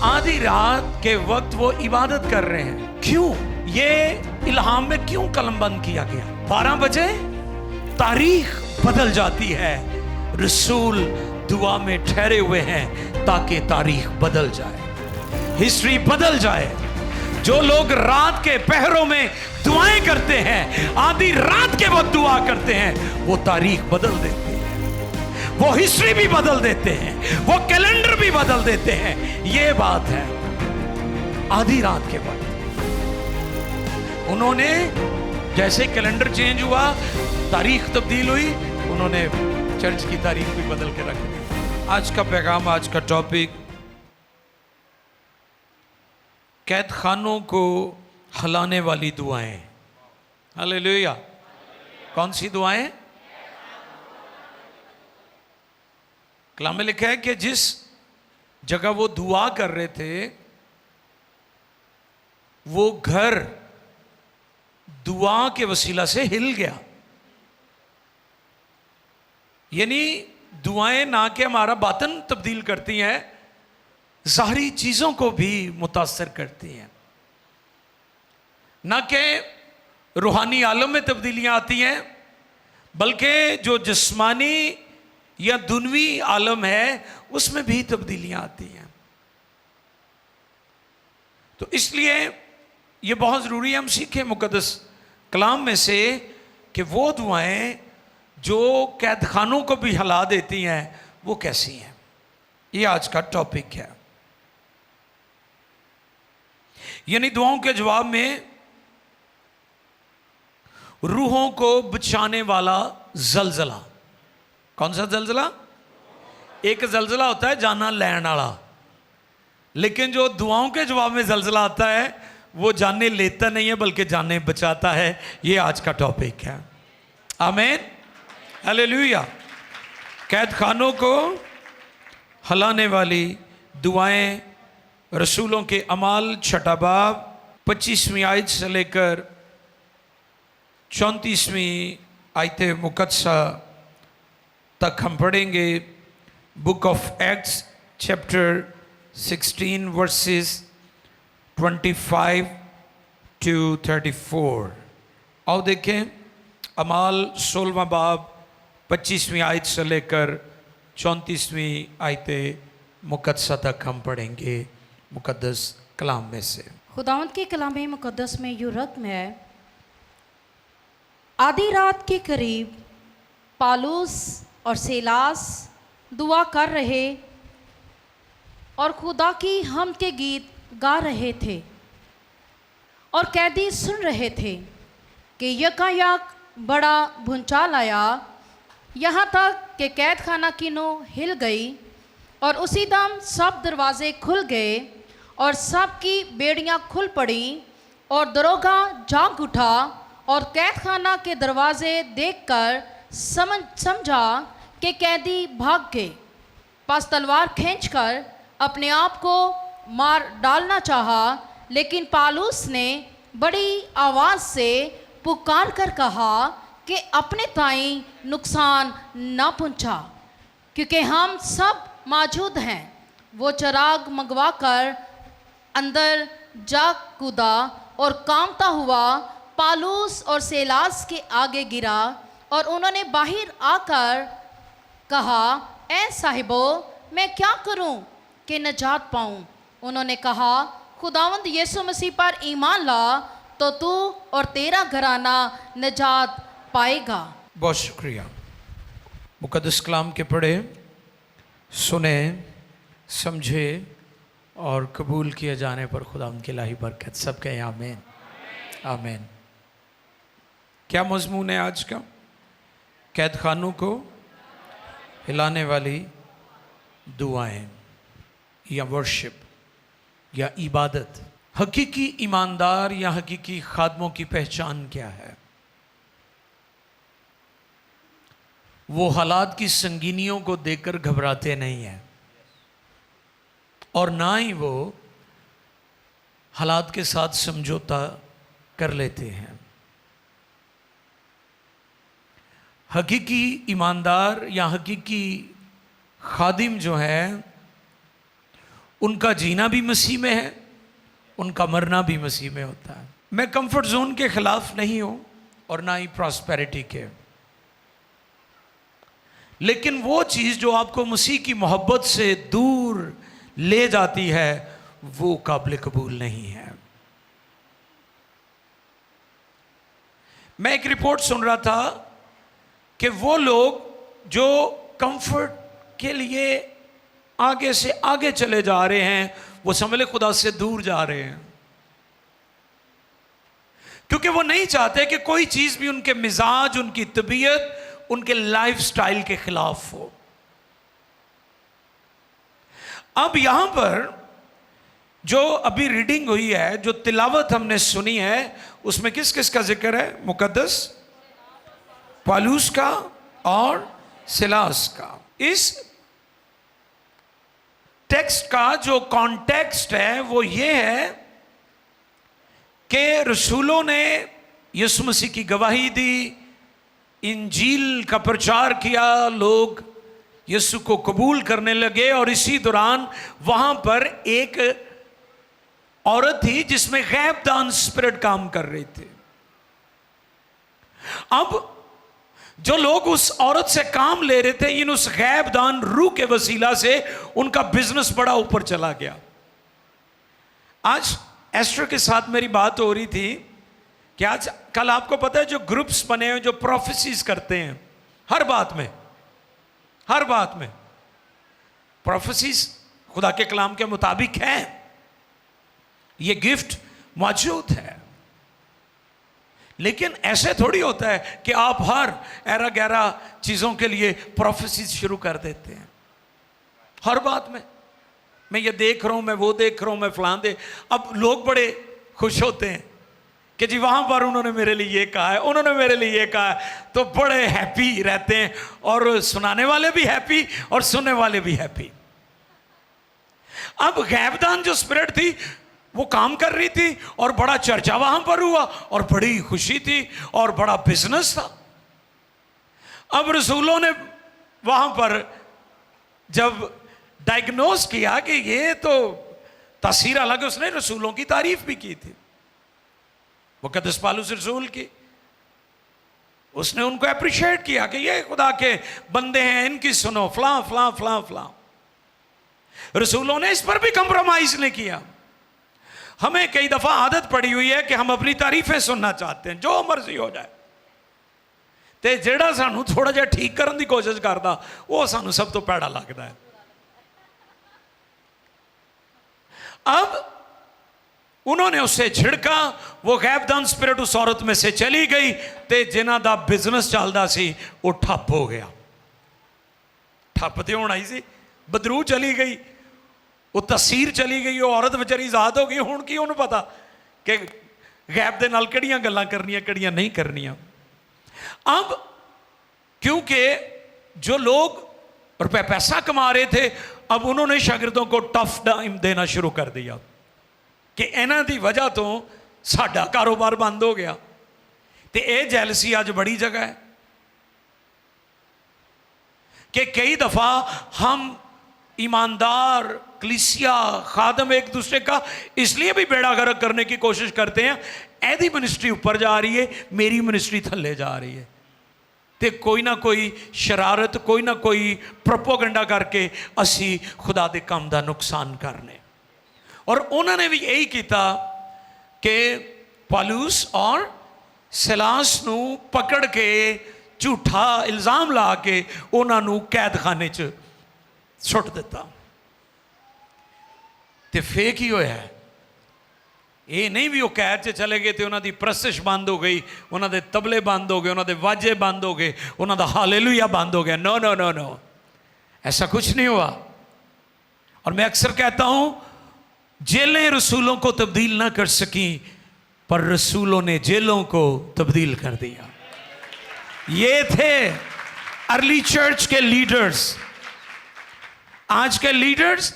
आधी रात के वक्त वो इबादत कर रहे हैं। क्यों? ये इल्हाम में क्यों कलमबंद किया गया? 12 बजे तारीख बदल जाती है। रसूल दुआ में ठहरे हुए हैं ताकि तारीख बदल जाए, हिस्ट्री बदल जाए। जो लोग रात के पहरों में दुआएं करते हैं, आधी रात के वक्त दुआ करते हैं, वो तारीख बदल देते हैं, वो हिस्ट्री भी बदल देते हैं, वो कैलेंडर भी बदल देते हैं। ये बात है। आधी रात के वक्त उन्होंने, जैसे कैलेंडर चेंज हुआ, तारीख तब्दील हुई, उन्होंने चर्च की तारीख भी बदल के रख दी। आज का पैगाम, आज का टॉपिक, कैद खानों को हिलाने वाली दुआएं। हालेलुया। कौन सी दुआएं? कलाम में लिखा है कि जिस जगह वो दुआ कर रहे थे, वो घर दुआ के वसीला से हिल गया। यानी दुआएं ना कि हमारा बातन तब्दील करती हैं, ज़ाहरी चीज़ों को भी मुतासर करती हैं। ना कि रूहानी आलम में तब्दीलियां आती हैं, बल्कि जो जिस्मानी या दुनवी आलम है उसमें भी तब्दीलियां आती हैं। तो इसलिए ये बहुत ज़रूरी है हम सीखें मुकद्दस कलाम में से कि वो दुआएं जो कैद खानों को भी हिला देती हैं वो कैसी हैं। ये आज का टॉपिक है। यानी दुआओं के जवाब में रूहों को बचाने वाला जलजला। कौन सा जलजला? एक जलजला होता है जाना लैन वाला, लेकिन जो दुआओं के जवाब में जलजला आता है वो जाने लेता नहीं है बल्कि जाने बचाता है। ये आज का टॉपिक है। आमीन, हालेलुया। कैद खानों को हिलाने वाली दुआएं रसूलों के अमाल छठा बाब 25वीं आयत से लेकर 34वीं आयत मुकद्दसा तक हम पढ़ेंगे। Book of acts chapter 16 versus 25 to 34। आओ देखें, अमाल 16वां बाब 25वीं आयत से लेकर 34वीं आयत मुकद्दसा तक हम पढ़ेंगे मुकद्दस कलाम में से। खुदावंद के कलाम मुकद्दस में यूं रकम है, आधी रात के करीब पालूस और सीलास दुआ कर रहे और खुदा की हमद के गीत गा रहे थे, और कैदी सुन रहे थे कि यकायक बड़ा भूचाल आया, यहाँ तक कि कैद खाना की नो हिल गई, और उसी दम सब दरवाजे खुल गए और सब की बेड़ियाँ खुल पड़ी, और दरोगा जाग उठा और कैद खाना के दरवाजे देखकर समझा कि कैदी भाग गए। पास तलवार खींचकर अपने आप को मार डालना चाहा, लेकिन पालूस ने बड़ी आवाज़ से पुकार कर कहा कि अपने ताई नुकसान ना पहुंचा, क्योंकि हम सब मौजूद हैं। वो चिराग मंगवा कर अंदर जा कूदा और कांपता हुआ पालूस और सीलास के आगे गिरा, और उन्होंने बाहर आकर कहा, ए साहिबो, मैं क्या करूं कि नजात पाऊं? उन्होंने कहा, खुदावंद यीशु मसीह पर ईमान ला तो तू और तेरा घराना नजात पाएगा। बहुत शुक्रिया। मुकद्दस कलाम के पढ़े, सुने, समझे और कबूल किए जाने पर खुदा उनकी इलाही बरकत सबके आमीन, आमीन। क्या मजमून है आज का? कैद खानों को हिलाने वाली दुआएं या वर्शिप या इबादत। हकीकी ईमानदार या हकीकी खादमों की पहचान क्या है? वो हालात की संगीनियों को देखकर घबराते नहीं हैं, और ना ही वो हालात के साथ समझौता कर लेते हैं। हकीकी ईमानदार या हकीकी खादिम जो है उनका जीना भी मसीह में है, उनका मरना भी मसीह में होता है। मैं कंफर्ट जोन के खिलाफ नहीं हूं और ना ही प्रॉस्पेरिटी के, लेकिन वो चीज जो आपको मसीह की मोहब्बत से दूर ले जाती है वो काबिल कबूल नहीं है। मैं एक रिपोर्ट सुन रहा था कि वो लोग जो कंफर्ट के लिए आगे से आगे चले जा रहे हैं वो समझ ले खुदा से दूर जा रहे हैं, क्योंकि वो नहीं चाहते कि कोई चीज भी उनके मिजाज, उनकी तबीयत, उनके लाइफस्टाइल के खिलाफ हो। अब यहां पर जो अभी रीडिंग हुई है, जो तिलावत हमने सुनी है, उसमें किस किस का जिक्र है? मुकद्दस पौलुस का और सिलास का। इस टेक्स्ट का जो कॉन्टेक्स्ट है वो ये है कि रसूलों ने यीशु मसीह की गवाही दी, इंजील का प्रचार किया, लोग यीशु को कबूल करने लगे, और इसी दौरान वहां पर एक औरत थी जिसमें गैबदान स्पिरिट काम कर रही थी। अब जो लोग उस औरत से काम ले रहे थे, इन उस गैबदान रूह के वसीला से उनका बिजनेस बड़ा ऊपर चला गया। आज एस्टर के साथ मेरी बात हो रही थी कि आज कल आपको पता है जो ग्रुप्स बने हुए जो प्रोफेसीज करते हैं, हर बात में प्रोफेसीज खुदा के कलाम के मुताबिक है, ये गिफ्ट मौजूद है। लेकिन ऐसे थोड़ी होता है कि आप हर एरा गैरा चीजों के लिए प्रोफेसीज शुरू कर देते हैं। हर बात में मैं ये देख रहा हूं, मैं वो देख रहा हूं, मैं फलां दे। अब लोग बड़े खुश होते हैं कि जी वहां पर उन्होंने मेरे लिए ये कहा है, उन्होंने मेरे लिए ये कहा है, तो बड़े हैप्पी रहते हैं, और सुनाने वाले भी हैप्पी और सुनने वाले भी हैप्पी। अब गैबदान जो स्पिरिट थी वो काम कर रही थी और बड़ा चर्चा वहां पर हुआ और बड़ी खुशी थी और बड़ा बिजनेस था। अब रसूलों ने वहां पर जब डायग्नोज किया कि ये तो तासीर, हालांकि उसने रसूलों की तारीफ भी की थी, मुकद्दस पौलुस रसूल की, उसने उनको अप्रिशिएट किया कि ये खुदा के बंदे हैं, इनकी सुनो, फलां फलां फलां फलां। रसूलों ने इस पर भी कंप्रोमाइज नहीं किया। हमें कई दफा आदत पड़ी हुई है कि हम अपनी तारीफें सुनना चाहते हैं, जो मर्जी हो जाए, ते जेड़ा सानू थोड़ा जिहा ठीक करने की कोशिश करता वो सानू सब तो पैड़ा लगता है। अब उन्होंने उससे छिड़का, वो गैबदान स्पिरिट उस औरत में से चली गई, ते जिन्हां दा बिजनेस चलदा सी वो ठप हो गया। ठप ते होना ही सी, बदरू चली गई, वो तसीर चली गई, वो औरत बेचारी आजाद हो गई। हुण की उन्हें पता कि गैब दे नाल किहड़ियां गल्लां करनियां किहड़ियां नहीं करनियां। अब क्योंकि जो लोग रुपए पैसा कमा रहे थे, अब उन्होंने शागिर्दों को टफ टाइम देना शुरू कर दिया कि इन्हां दी वजह तो साडा कारोबार बंद हो गया। तो यह जैलसी अज बड़ी जगह है कि कई दफा हम ईमानदार कलीसिया खादम एक दूसरे का इसलिए भी बेड़ा गर्क करने की कोशिश करते हैं, ऐदी मिनिस्ट्री ऊपर जा रही है, मेरी मिनिस्ट्री थल्ले जा रही है, तो कोई ना कोई शरारत, कोई ना कोई प्रोपोगंडा करके असी खुदा दे काम दा नुकसान करने। और उन्होंने भी यही किया कि पौलुस और सिलास नू पकड़ के झूठा इल्ज़ाम ला के उन्होंने कैद खाने च सुट दिता। तो फेक ही होया है, ये नहीं भी वो कैद च चले गए तो उन्होंने प्रस्तिश बंद हो गई, उन्होंने तबले बंद हो गए, उन्होंने वाजे बंद हो गए, उन्होंने हालेलुया बंद हो गया। नो नो नो नो, ऐसा कुछ नहीं हुआ। और मैं अक्सर कहता हूं जेलें रसूलों को तब्दील ना कर सकी, पर रसूलों ने जेलों को तब्दील कर दिया। ये थे अर्ली चर्च के लीडर्स। आज के लीडर्स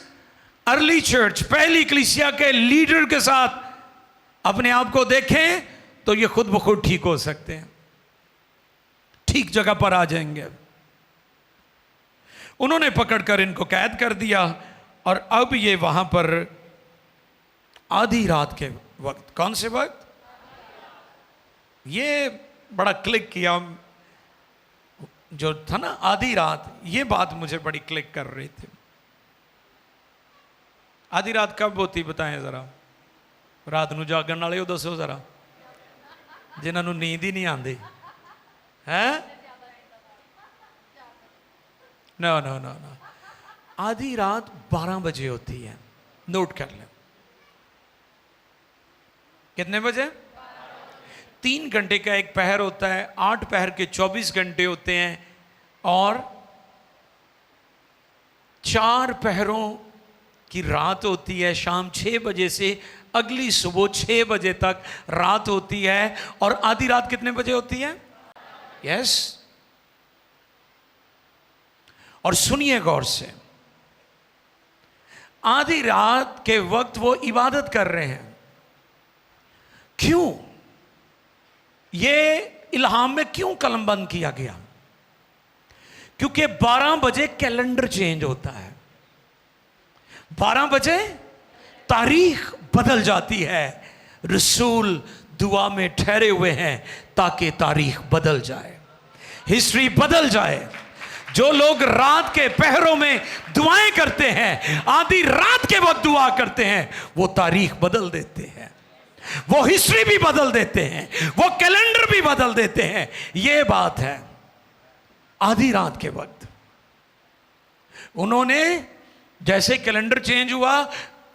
अर्ली चर्च, पहली कलीसिया के लीडर के साथ अपने आप को देखें तो ये खुद ब खुद ठीक हो सकते हैं, ठीक जगह पर आ जाएंगे। उन्होंने पकड़कर इनको कैद कर दिया और अब ये वहां पर आधी रात के वक्त, कौन से वक्त, ये बड़ा क्लिक किया जो था ना आधी रात, ये बात मुझे बड़ी क्लिक कर रही थी। आधी रात कब होती बताएं जरा, रात ਨੂੰ ਜਾਗਣ ਵਾਲੇ ਉਹ ਦੱਸੋ ਜ਼ਰਾ, ਜਿਨ੍ਹਾਂ ਨੂੰ ਨੀਂਦ ਹੀ ਨਹੀਂ ਆਉਂਦੀ है। नो नो नो नो, आधी रात 12 बजे होती है, नोट कर लें। कितने बजे? 3 घंटे का एक पहर होता है, 8 पहर के 24 घंटे होते हैं, और 4 पहरों की रात होती है। शाम 6 बजे से अगली सुबह 6 बजे तक रात होती है। और आधी रात कितने बजे होती है? यस। और सुनिए गौर से, आधी रात के वक्त वो इबादत कर रहे हैं। क्यों? ये इल्हाम में क्यों कलमबंद किया गया? क्योंकि 12 बजे कैलेंडर चेंज होता है, 12 बजे तारीख बदल जाती है। रसूल दुआ में ठहरे हुए हैं ताकि तारीख बदल जाए, हिस्ट्री बदल जाए। जो लोग रात के पहरों में दुआएं करते हैं, आधी रात के वक्त दुआ करते हैं, वो तारीख बदल देते हैं, वो हिस्ट्री भी बदल देते हैं, वो कैलेंडर भी बदल देते हैं। ये बात है आधी रात के वक्त। उन्होंने जैसे कैलेंडर चेंज हुआ,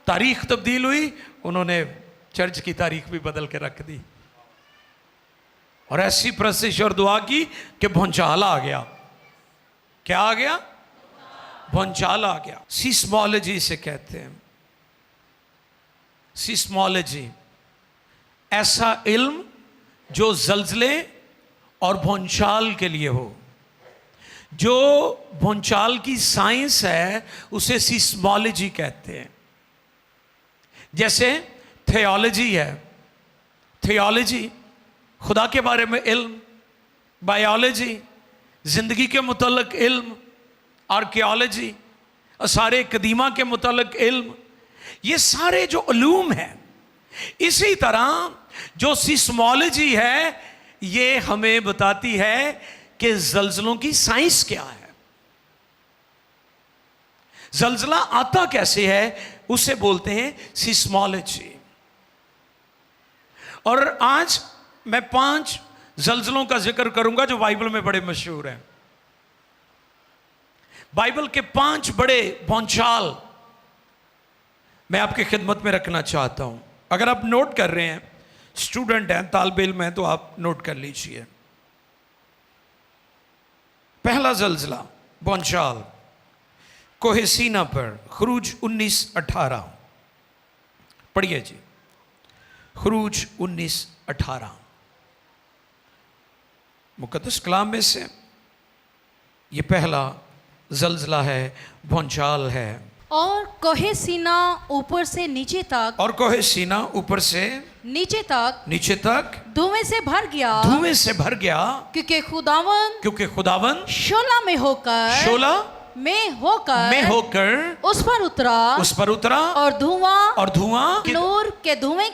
तारीख तब्दील हुई, उन्होंने चर्च की तारीख भी बदल के रख दी और ऐसी प्रशिश और दुआ की कि भूचाल आ गया। क्या आ गया? भूचाल आ गया। सिस्मोलॉजी से कहते हैं, सिस्मोलॉजी ऐसा इल्म जो जल्जले और भूचाल के लिए हो। जो भूचाल की साइंस है उसे सिस्मोलॉजी कहते हैं। जैसे थियोलॉजी है, थियोलॉजी खुदा के बारे में इल्म, बायोलॉजी जिंदगी के मुतल्लिक इल्म, आर्कियोलॉजी सारे कदीमा के मुतल्लिक इल्म, ये सारे जो उलूम हैं। इसी तरह जो सिस्मोलॉजी है ये हमें बताती है कि जल्जलों की साइंस क्या है, जल्जला आता कैसे है, उसे बोलते हैं सिस्मोलॉजी। और आज मैं 5 जल्जलों का जिक्र करूंगा जो बाइबल में बड़े मशहूर हैं। बाइबल के 5 बड़े भूचाल मैं आपकी खिदमत में रखना चाहता हूं। अगर आप नोट कर रहे हैं, स्टूडेंट हैं, तालिब इल्म हैं, तो आप नोट कर लीजिए। पहला जल्जला भूचाल कोहे सीना पर, खुरूज 19:18। पढ़िए जी, खुरूज 19:18 मुकद्दस कलाम में से ये पहला जल्जला है, भूचाल है। और कोहे सीना ऊपर से नीचे तक, और कोहे सीना ऊपर से नीचे तक धुएं से भर गया, धुएं से भर गया, क्योंकि खुदावन शोला में होकर उस पर उतरा और धुआं तनूर के धुएं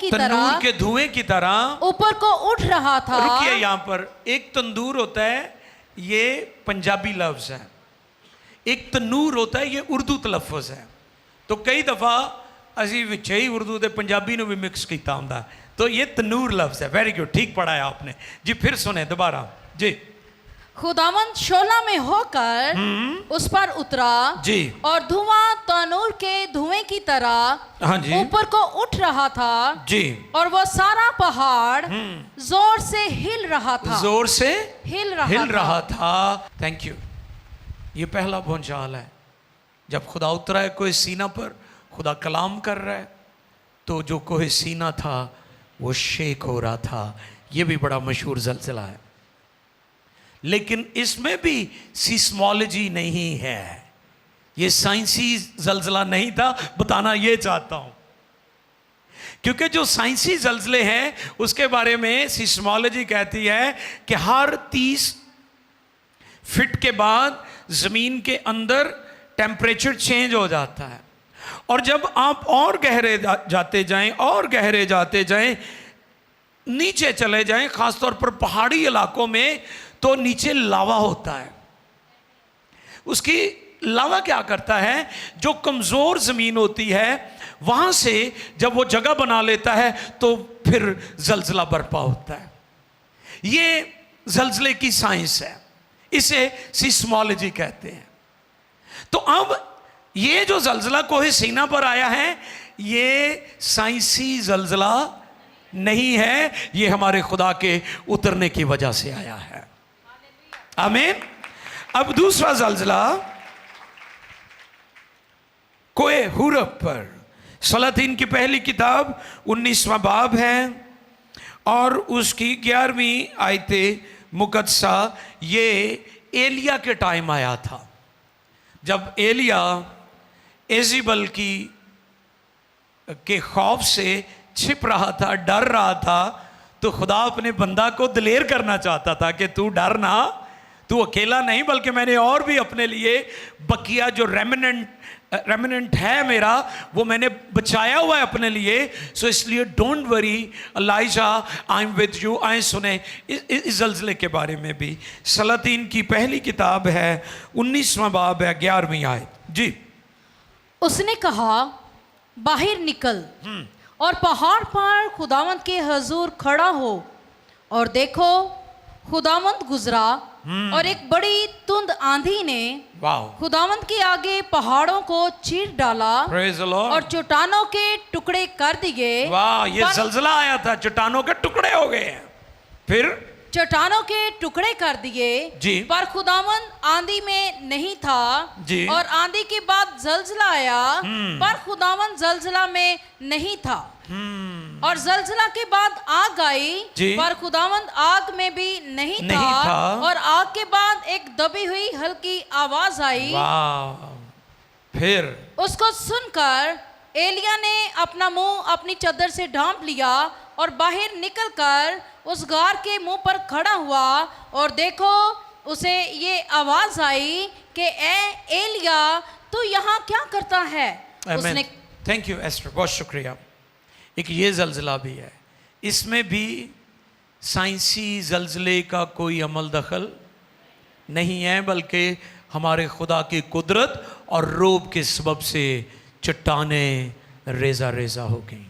की तरह ऊपर को उठ रहा था। रुकिए, यहां पर एक तंदूर होता है, ये पंजाबी लफ्ज है। एक तनूर होता है, ये उर्दू तलफ़ुज़ है। तो कई दफ़ा असी विच ही उर्दू ते पंजाबी में भी मिक्स किया होंदा, तो ये तनूर लफ्ज़ है। वेरी गुड, ठीक पढ़ाया आपने जी। फिर सुने दोबारा जी। खुदावन शोला में होकर उस पर उतरा जी, और धुआं तनूर के धुएं की तरह हाँ जी ऊपर को उठ रहा था जी। और वो सारा पहाड़ जोर से हिल रहा था, जोर से हिल रहा था। Thank you. ये पहला भूचाल है। जब खुदा उतरा है कोहे सीना पर, खुदा कलाम कर रहा है, तो जो कोहे सीना था वो शेक हो रहा था। ये भी बड़ा मशहूर जल्जला है, लेकिन इसमें भी सिस्मोलॉजी नहीं है। ये साइंसी जल्जला नहीं था, बताना ये चाहता हूं। क्योंकि जो साइंसी जल्जले हैं उसके बारे में सिस्मोलॉजी कहती है कि हर 30 फीट के बाद जमीन के अंदर टेम्परेचर चेंज हो जाता है। और जब आप और गहरे जाते जाएं और गहरे जाते जाएं, नीचे चले जाएं, खासतौर पर पहाड़ी इलाकों में, तो नीचे लावा होता है। उसकी लावा क्या करता है, जो कमज़ोर ज़मीन होती है वहाँ से जब वो जगह बना लेता है तो फिर जलजला बर्पा होता है। ये जलजले की साइंस है, इसे सिस्मोलॉजी कहते हैं। तो अब ये जो जलजला कोहे सीना पर आया है, ये साइंसी जलजला नहीं है, ये हमारे खुदा के उतरने की वजह से आया है। आमीन। अब दूसरा जलजला कोहे हुरब पर, सलातीन की पहली किताब 19वां बाब है और उसकी 11वीं आयते मुकद्दसा। ये एलिया के टाइम आया था, जब एलिया एजिबल के खौफ से छिप रहा था, डर रहा था, तो खुदा अपने बंदा को दिलेर करना चाहता था कि तू डर ना, तू अकेला नहीं, बल्कि मैंने और भी अपने लिए बकिया जो रेमिनेंट है मेरा, वो मैंने बचाया हुआ है अपने लिए। सो इसलिए don't worry Eliza, I am with you. आए सुने इस जलजले के बारे में भी। सलातीन की पहली किताब है 19वां बाब है 11वीं आयत जी। उसने कहा, बाहर निकल और पहाड़ पर खुदावंद के हजूर खड़ा हो। और देखो, खुदावंद गुजरा और एक बड़ी तुंद आंधी ने खुदावंद के आगे पहाड़ों को चीर डाला और चट्टानों के टुकड़े कर दिए। वाह, ये जलजला आया था, चट्टानों के टुकड़े हो गए हैं। फिर चट्टानों के टुकड़े कर दिए जी, पर खुदावंद आंधी में नहीं था जी। और आंधी के बाद जलजला आया पर खुदावंद जलजला में नहीं था। और जलजला के बाद आग आई पर खुदावंद आग में भी नहीं था। और आग के बाद एक दबी हुई हल्की आवाज आई। फिर उसको सुनकर एलिया ने अपना मुंह अपनी चादर से ढांप लिया और बाहर निकलकर उस गार के मुंह पर खड़ा हुआ। और देखो, उसे ये आवाज आई कि ए एलिया, तू यहाँ क्या करता है? उसने थैंक यू एस्टर, बहुत शुक्रिया। एक ये जलजला भी है, इसमें भी साइंसी जलजले का कोई अमल दखल नहीं है, बल्कि हमारे खुदा की कुदरत और रोब के सबब से चट्टानें रेजा रेजा हो गई,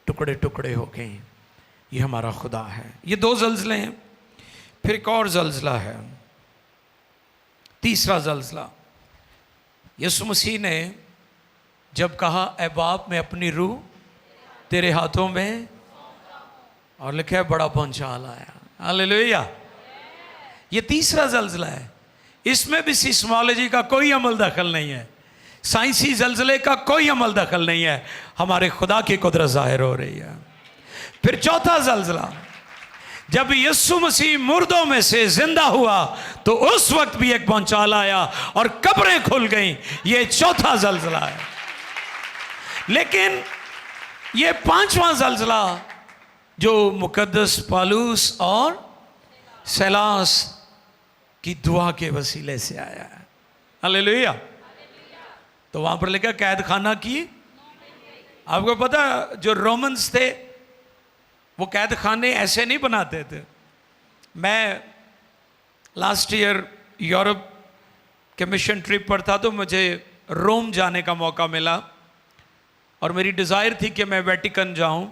टुकड़े टुकड़े हो गई। ये हमारा खुदा है। ये दो जलजले हैं। फिर एक और जलजला है, तीसरा जलजला। यीशु मसीह ने जब कहा, ऐ बाप, मैं अपनी रूह तेरे हाथों में, और लिखा है बड़ा भूचाल आया। हालेलुया। ये तीसरा जलजला है। इसमें भी सिस्मोलॉजी का कोई अमल दखल नहीं है, साइंसी जलजले का कोई अमल दखल नहीं है, हमारे खुदा की कुदरत जाहिर हो रही है। फिर चौथा जलजला, जब यीशु मसीह मुर्दों में से जिंदा हुआ तो उस वक्त भी एक भूचाल आया और कब्रें खुल गईं। ये चौथा जलजला है। लेकिन ये पांचवा जलजला जो मुकद्दस पालूस और सैलास की दुआ के वसीले से आया है। हालेलुया। तो वहां पर लिखा कैद खाना की। आपको पता, जो रोमन्स थे वो कैद खाने ऐसे नहीं बनाते थे। मैं लास्ट ईयर यूरोप के मिशन ट्रिप पर था, तो मुझे रोम जाने का मौका मिला और मेरी डिज़ायर थी कि मैं वेटिकन जाऊं,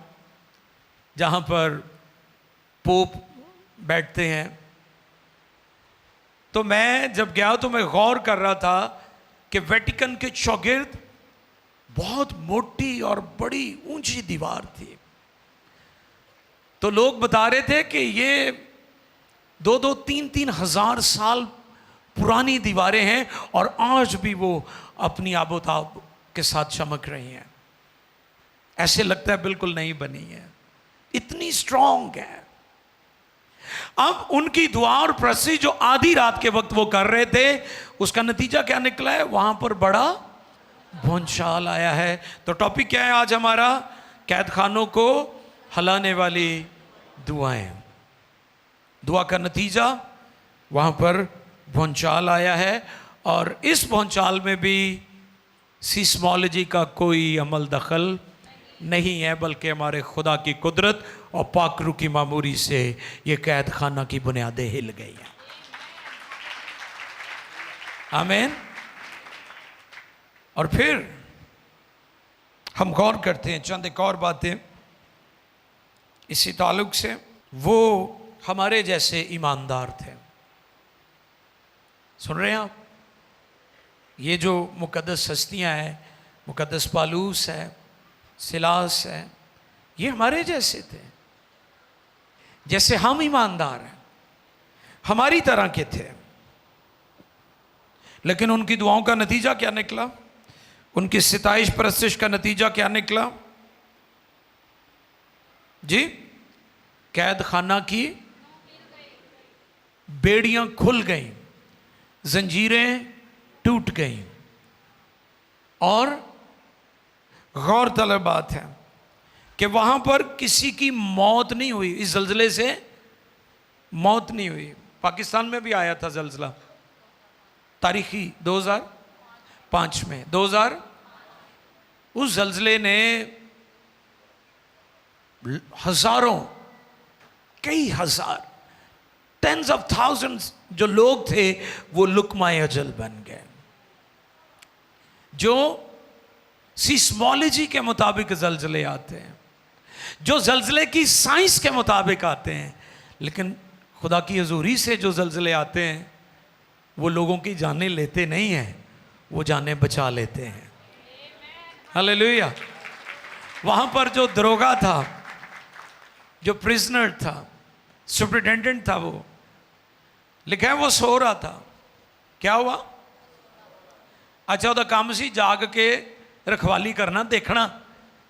जहां पर पोप बैठते हैं। तो मैं जब गया तो मैं गौर कर रहा था कि वेटिकन के चौगिर्द बहुत मोटी और बड़ी ऊंची दीवार थी। तो लोग बता रहे थे कि ये 2-2, 3-3 हजार साल पुरानी दीवारें हैं और आज भी वो अपनी आबोताब के साथ चमक रही हैं। ऐसे लगता है बिल्कुल नहीं बनी है, इतनी स्ट्रांग है। अब उनकी दुआ और प्रसी जो आधी रात के वक्त वो कर रहे थे, उसका नतीजा क्या निकला है? वहां पर बड़ा भूचाल आया है। तो टॉपिक क्या है आज हमारा? कैद खानों को हलाने वाली दुआएं। दुआ का नतीजा, वहां पर भूचाल आया है। और इस भूचाल में भी सिस्मोलॉजी का कोई अमल दखल नहीं है, बल्कि हमारे खुदा की कुदरत और पाकरू की मामूरी से ये कैद खाना की बुनियादें हिल गई हैं। आमीन। और फिर हम गौर करते हैं चंद एक और बातें इसी ताल्लुक से। वो हमारे जैसे ईमानदार थे। सुन रहे हैं आप? ये जो मुकद्दस हस्तियां हैं, मुकद्दस पालूस है, सिलास है, ये हमारे जैसे थे, जैसे हम ईमानदार हैं, हमारी तरह के थे। लेकिन उनकी दुआओं का नतीजा क्या निकला? उनकी सिताइश परस्तिश का नतीजा क्या निकला जी? कैद खाना की बेड़ियां खुल गईं, जंजीरें टूट गईं। और गौरतलब बात है कि वहां पर किसी की मौत नहीं हुई, इस जल्जले से मौत नहीं हुई। पाकिस्तान में भी आया था जल्जला, तारीखी 2005 में, 2000। उस जल्जले ने हजारों, कई हजार, टेंस ऑफ थाउजेंड्स जो लोग थे वो लुकमाए अजल बन गए। जो सिस्मोलॉजी के मुताबिक जल्जले आते हैं, जो जल्जले की साइंस के मुताबिक आते हैं, लेकिन खुदा की हजूरी से जो जल्जले आते हैं वो लोगों की जानें लेते नहीं हैं, वो जानें बचा लेते हैं। हालेलुया। वहां पर जो दरोगा था, जो प्रिजनर था, सुपरिटेंडेंट था, वो लिखा है वो सो रहा था। क्या हुआ? अच्छा, ਉਹਦਾ ਕੰਮ ਸੀ ਜਾਗ ਕੇ रखवाली करना, देखना,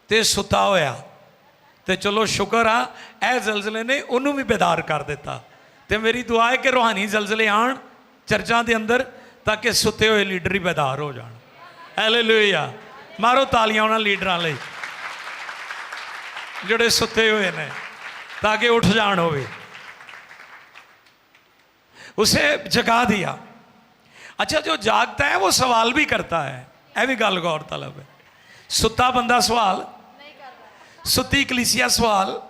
ਤੇ ਸੁੱਤਾ ਹੋਇਆ। ਤੇ ਚਲੋ ਸ਼ੁਕਰ ਆ ਇਹ ਜ਼ਲਜ਼ਲੇ ਨੇ ਉਹਨੂੰ ਵੀ ਬੇਦਾਰ ਕਰ ਦਿੱਤਾ। ਤੇ ਮੇਰੀ ਦੁਆ ਹੈ ਕਿ ਰੂਹਾਨੀ ਜ਼ਲਜ਼ਲੇ ਆਣ ਚਰਚਾਂ ਦੇ ਅੰਦਰ ਤਾਂ ਕਿ ਸੁੱਤੇ ਹੋਏ ਲੀਡਰ ਹੀ ਬੇਦਾਰ ਹੋ ਜਾਣ। ਹਾਲੇਲੂਇਆ। ਮਾਰੋ ਤਾਲੀਆਂ ਉਹਨਾਂ ਲੀਡਰਾਂ ਲਈ ਜਿਹੜੇ ਸੁੱਤੇ ਹੋਏ ਨੇ, ਤਾਂ ਕਿ ਉੱਠ ਜਾਣ ਹੋਵੇ। उसे जगा दिया। अच्छा, जो जागता है वो सवाल भी करता है, यह भी गल गौरतलब है। सुता बंदा सवाल नहीं कर रहा, सुती कलीसिया सवाल,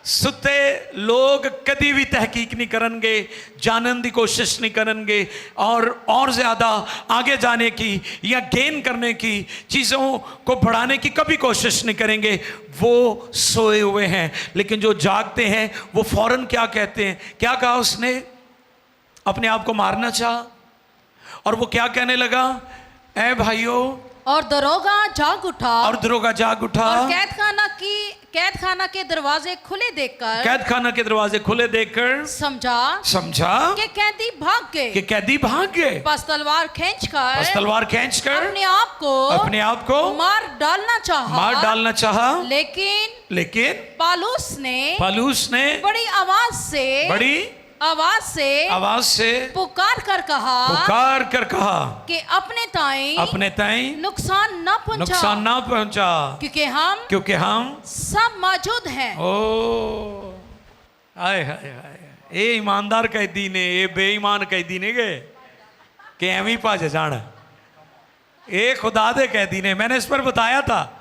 सुते लोग कभी भी तहकीक नहीं करेंगे, जानने की कोशिश नहीं करेंगे, और ज़्यादा आगे जाने की या गेन करने की, चीज़ों को बढ़ाने की कभी कोशिश नहीं करेंगे। वो सोए हुए हैं। लेकिन जो जागते हैं वो फौरन क्या कहते हैं? क्या कहा उसने? अपने आप को मारना चाहा, और वो क्या कहने लगा? ऐ भाइयों, और दरोगा जाग उठा, और दरोगा जाग उठा, और कैदखाना के दरवाजे खुले देखकर, कैदखाना के दरवाजे खुले देखकर समझा कि कैदी भाग गए, बस तलवार खींचकर अपने आप को मार डालना चाहा। लेकिन पालूस ने बड़ी आवाज से पुकार कर कहा कि अपने ताई नुकसान ना पहुंचा, क्योंकि हम सब मौजूद हैं। ओ हाय हाय हाय, ये ईमानदार कैदी ने, ये बेईमान कैदी ने गए कि एवं भज जान। ये खुदा दे कैदी ने। मैंने इस पर बताया था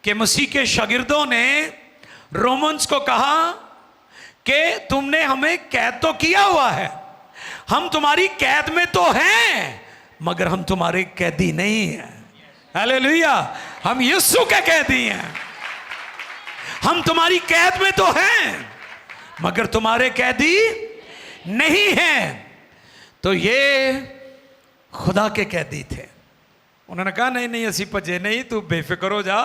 कि मसीह के शागिर्दों ने रोमन्स को कहा कि तुमने हमें कैद तो किया हुआ है, हम तुम्हारी कैद में तो हैं, मगर हम तुम्हारे कैदी नहीं हैं। हालेलुया। हम यीशु के कैदी हैं। हम तुम्हारी कैद में तो हैं, मगर तुम्हारे कैदी नहीं हैं। तो ये खुदा के कैदी थे। उन्होंने कहा नहीं असी भजे नहीं, तू बेफिक्र हो जा,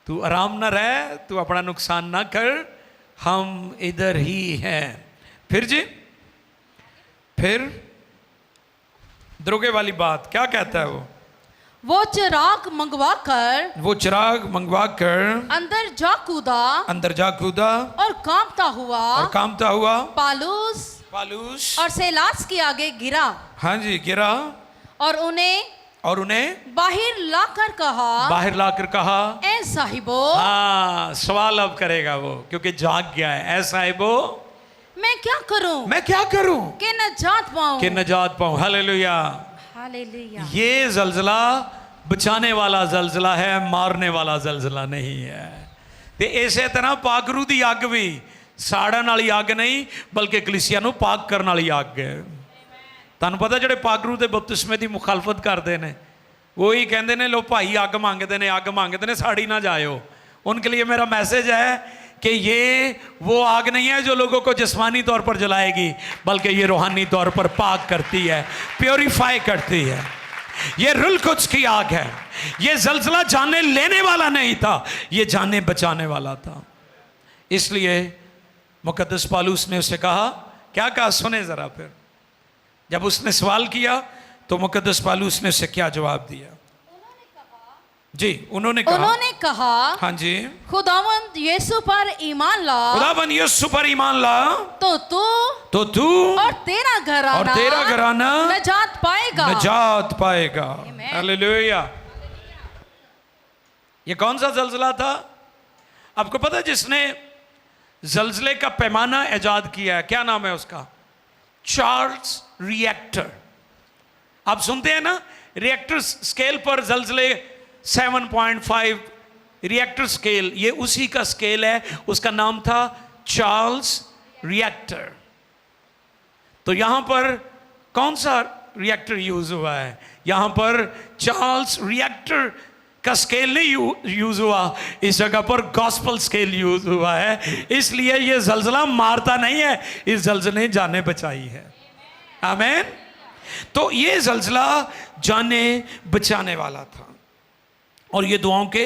तू आराम ना रह, तू अपना नुकसान ना कर, हम इधर ही हैं। फिर दरोगे वाली बात क्या कहता है? वो चिराग मंगवा कर अंदर जा कूदा और कांपता हुआ पालूस और सेलास के आगे गिरा। हाँ जी, गिरा। और उन्हें बाहर लाकर कहा ए साहिबो। हाँ, सवाल अब करेगा वो, क्योंकि जाग गया है। ए साहिबो, मैं क्या करूं कि नजात पाऊं। हालेलुया। हालेलुया। ये जलजला बचाने वाला जलजला है, मारने वाला जलजला नहीं है। ते इसे तरह पाकरू दी अग भी साड़न वाली अग नहीं बल्कि कलीसिया नूं पाक करने वाली अग है। तुहानूं पता जिहड़े पाकरू ते बपतिस्मे दी मुखालफत करते हैं वो ही कहते हैं लो भाई अग मंगते हैं साड़ी ना जाओ। उनके लिए मेरा मैसेज है कि ये वो आग नहीं है जो लोगों को जिस्मानी तौर पर जलाएगी बल्कि ये रूहानी तौर पर पाक करती है, प्योरीफाई करती है। ये रुल कुछ की आग है। ये जलजला जाने लेने वाला नहीं था, ये जाने बचाने वाला था। इसलिए मुकद्दस पालूस ने उसे कहा, क्या कहा सुने जरा। फिर जब उसने सवाल किया तो मुकद्दस पालूस ने उसे क्या जवाब दिया। जी उन्होंने कहा हाँ जी, खुदावंद यीशु पर ईमान ला, खुदावंद यीशु पर ईमान ला तो तू और तेरा घराना नजात पाएगा। हालेलुया। ये कौन सा जलजला था आपको पता है? जिसने जलजले का पैमाना इजाद किया है, क्या नाम है उसका? Charles reactor. आप सुनते हैं ना, रिएक्टर स्केल पर जलजले 7.5 रिएक्टर स्केल, ये उसी का स्केल है। उसका नाम था चार्ल्स रिएक्टर। तो यहां पर कौन सा रिएक्टर यूज हुआ है? यहां पर चार्ल्स रिएक्टर का स्केल नहीं यूज हुआ, इस जगह पर गॉस्पल स्केल यूज हुआ है। इसलिए यह जलजला मारता नहीं है, इस जलजले ने जाने बचाई है। आमीन। तो यह जलजला जाने बचाने वाला था और ये दुआओं के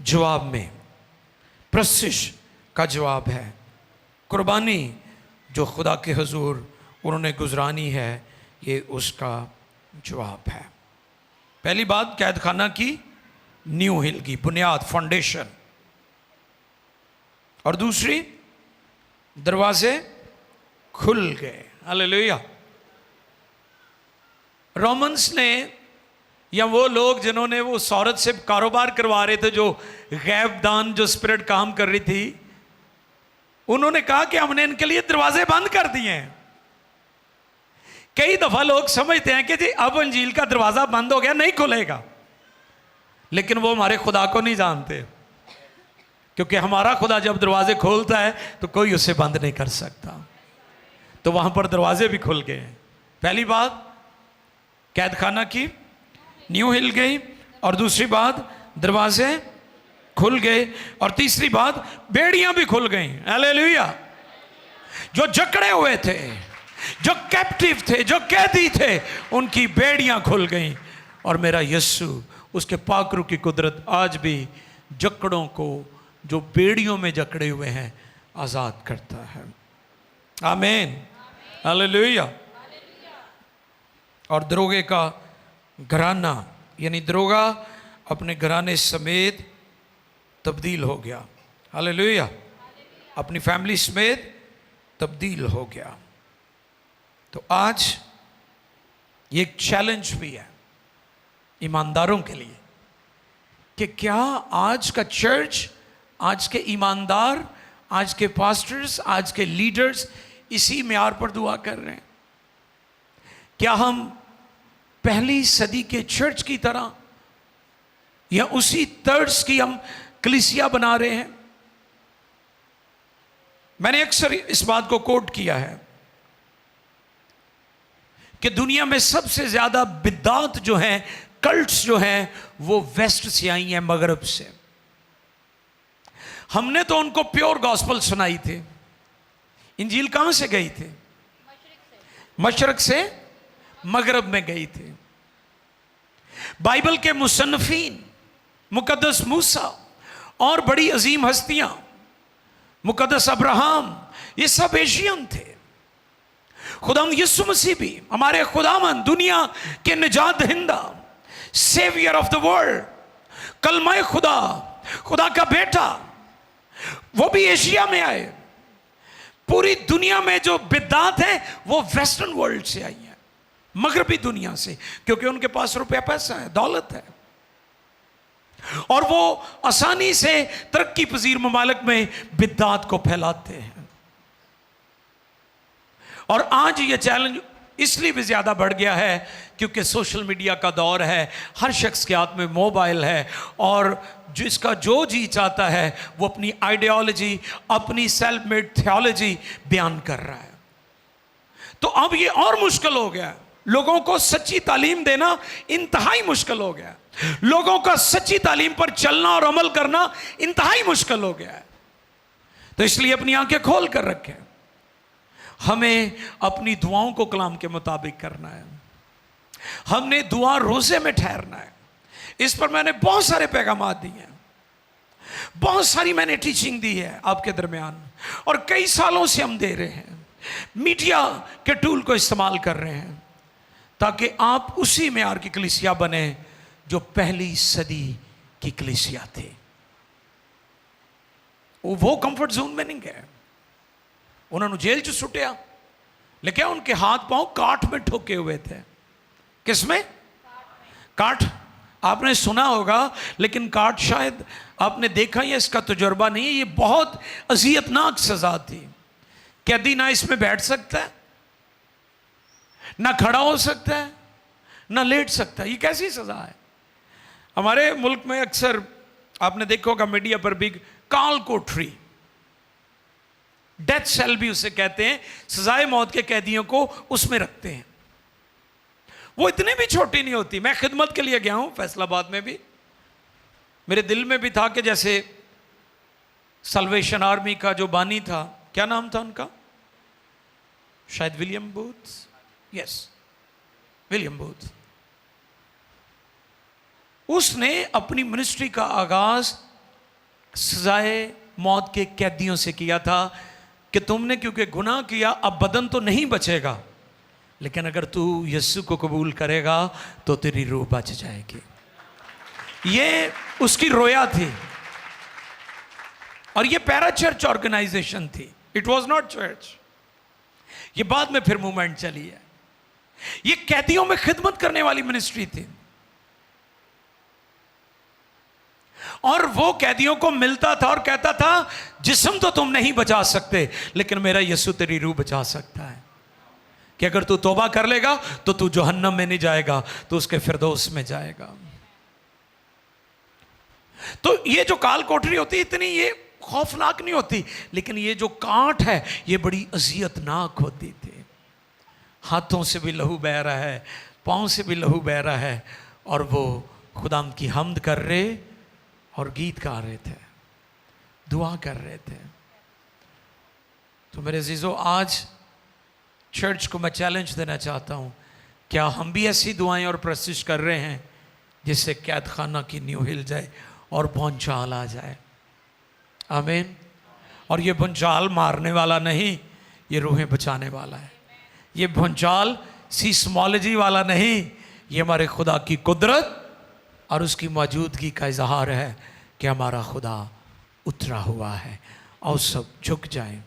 जवाब में प्रशिश का जवाब है। कुर्बानी जो खुदा के हुजूर उन्होंने गुजरानी है, ये उसका जवाब है। पहली बात, कैद खाना की नींव हिल की, बुनियाद, फाउंडेशन। और दूसरी, दरवाजे खुल गए। हालेलुया। रोमन्स ने या वो लोग जिन्होंने वो उस औरत से कारोबार करवा रहे थे, जो गैब दान जो स्पिरिट काम कर रही थी, उन्होंने कहा कि हमने इनके लिए दरवाजे बंद कर दिए हैं। कई दफा लोग समझते हैं कि जी अब अंजील का दरवाजा बंद हो गया, नहीं खुलेगा, लेकिन वो हमारे खुदा को नहीं जानते, क्योंकि हमारा खुदा जब दरवाजे खोलता है तो कोई उसे बंद नहीं कर सकता। तो वहां पर दरवाजे भी खुल गए। पहली बात, कैद खाना की नींव हिल गई, और दूसरी बात, दरवाजे खुल गए, और तीसरी बात, बेड़ियां भी खुल गई। हालेलुया। जो जकड़े हुए थे, जो कैप्टिव थे, जो कैदी थे, उनकी बेड़ियां खुल गई। और मेरा यीशु, उसके पाकरू की कुदरत आज भी जकड़ों को, जो बेड़ियों में जकड़े हुए हैं, आजाद करता है। आमीन। हालेलुया। और दरोगे का घराना, यानी दरोगा अपने घराने समेत तब्दील हो गया। हालेलुया। अपनी फैमिली समेत तब्दील हो गया। तो आज ये एक चैलेंज भी है ईमानदारों के लिए कि क्या आज का चर्च, आज के ईमानदार, आज के पास्टर्स, आज के लीडर्स इसी म्यार पर दुआ कर रहे हैं? क्या हम पहली सदी के चर्च की तरह या उसी तर्ज की हम कलीसिया बना रहे हैं? मैंने अक्सर इस बात को कोट किया है कि दुनिया में सबसे ज्यादा बिद्दात जो हैं, कल्ट्स जो हैं, वो वेस्ट से आई हैं, मगरब से। हमने तो उनको प्योर गॉस्पल सुनाई थी। इंजील कहां से गई थी? मशरक से मगरब में गई थी। बाइबल के मुसन्निफीन, मुकद्दस मूसा और बड़ी अजीम हस्तियां, मुकद्दस अब्राहम, ये सब एशियन थे। खुदाम यीशु मसीह भी हमारे खुदावन, दुनिया के निजात दहिंदा, सेवियर ऑफ द वर्ल्ड, कलमा खुदा, खुदा का बेटा, वो भी एशिया में आए। पूरी दुनिया में जो बिद्दात है वो वेस्टर्न वर्ल्ड से आई है, मगरबी दुनिया से, क्योंकि उनके पास रुपया पैसा है, दौलत है, और वो आसानी से तरक्की पजीर ममालिक में बिद्दात को फैलाते हैं। और आज ये चैलेंज इसलिए भी ज़्यादा बढ़ गया है क्योंकि सोशल मीडिया का दौर है, हर शख्स के हाथ में मोबाइल है और जिसका जो जी चाहता है वो अपनी आइडियोलॉजी, अपनी सेल्फ मेड थियोलॉजी बयान कर रहा है। तो अब ये और मुश्किल हो गया, लोगों को सच्ची तालीम देना इंतहाई मुश्किल हो गया, लोगों का सच्ची तालीम पर चलना और अमल करना इंतहाई मुश्किल हो गया है। तो इसलिए अपनी आंखें खोल कर रखें, हमें अपनी दुआओं को कलाम के मुताबिक करना है, हमने दुआ रोजे में ठहरना है। इस पर मैंने बहुत सारे पैगाम दिए हैं, बहुत सारी मैंने टीचिंग दी है आपके दरमियान, और कई सालों से हम दे रहे हैं, मीडिया के टूल को इस्तेमाल कर रहे हैं ताकि आप उसी मेयार की कलीसिया बने जो पहली सदी की कलीसिया थी। वो कंफर्ट जोन में नहीं गए, उन्होंने जेल च सुटिया, लेकिन उनके हाथ पांव काठ में ठोके हुए थे। किसमें? काठ। आपने सुना होगा, लेकिन काठ शायद आपने देखा या इसका तजुर्बा नहीं है। ये बहुत अजियतनाक सजा थी। कैदी ना इसमें बैठ सकता है, ना खड़ा हो सकता है, ना लेट सकता है। ये कैसी सजा है? हमारे मुल्क में अक्सर आपने देखा होगा मीडिया पर भी काल कोठरी, डेथ सेल भी उसे कहते हैं, सजाए मौत के कैदियों को उसमें रखते हैं। वो इतनी भी छोटी नहीं होती। मैं खिदमत के लिए गया हूं फैसलाबाद में भी, मेरे दिल में भी था कि जैसे सल्वेशन आर्मी का जो बानी था, क्या नाम था उनका, शायद William booth, yes William booth, उसने अपनी मिनिस्ट्री का आगाज सजाए मौत के कैदियों से किया था कि तुमने क्योंकि गुनाह किया, अब बदन तो नहीं बचेगा, लेकिन अगर तू यीशु को कबूल करेगा तो तेरी रूह बच जाएगी। ये उसकी रोया थी, और ये पैरा चर्च ऑर्गेनाइजेशन थी, इट वॉज नॉट चर्च। ये बाद में फिर मूवमेंट चली है। ये कैदियों में खिदमत करने वाली मिनिस्ट्री थी, और वो कैदियों को मिलता था और कहता था जिस्म तो तुम नहीं बचा सकते, लेकिन मेरा यीशु तेरी रूह बचा सकता है, कि अगर तू तौबा कर लेगा तो तू जहन्नम में नहीं जाएगा, तो उसके फिरदौस में जाएगा। तो ये जो काल कोठरी होती है इतनी ये खौफनाक नहीं होती, लेकिन ये जो कांट है ये बड़ी अजियतनाक होती थी। हाथों से भी लहू बह रहा है, पाँव से भी लहू बह रहा है, और वो खुदाम की हम्द कर रहे और गीत गा रहे थे, दुआ कर रहे थे। तो मेरे अजीजों, आज चर्च को मैं चैलेंज देना चाहता हूँ, क्या हम भी ऐसी दुआएं और प्रशिश कर रहे हैं जिससे कैद खाना की नींव हिल जाए और भूचाल आ जाए? आमीन। और ये भूचाल मारने वाला नहीं, ये रूहें बचाने वाला है। ये भूचाल सीस्मोलॉजी वाला नहीं, ये हमारे खुदा की कुदरत और उसकी मौजूदगी का इजहार है कि हमारा खुदा उतरा हुआ है। और सब झुक जाएं।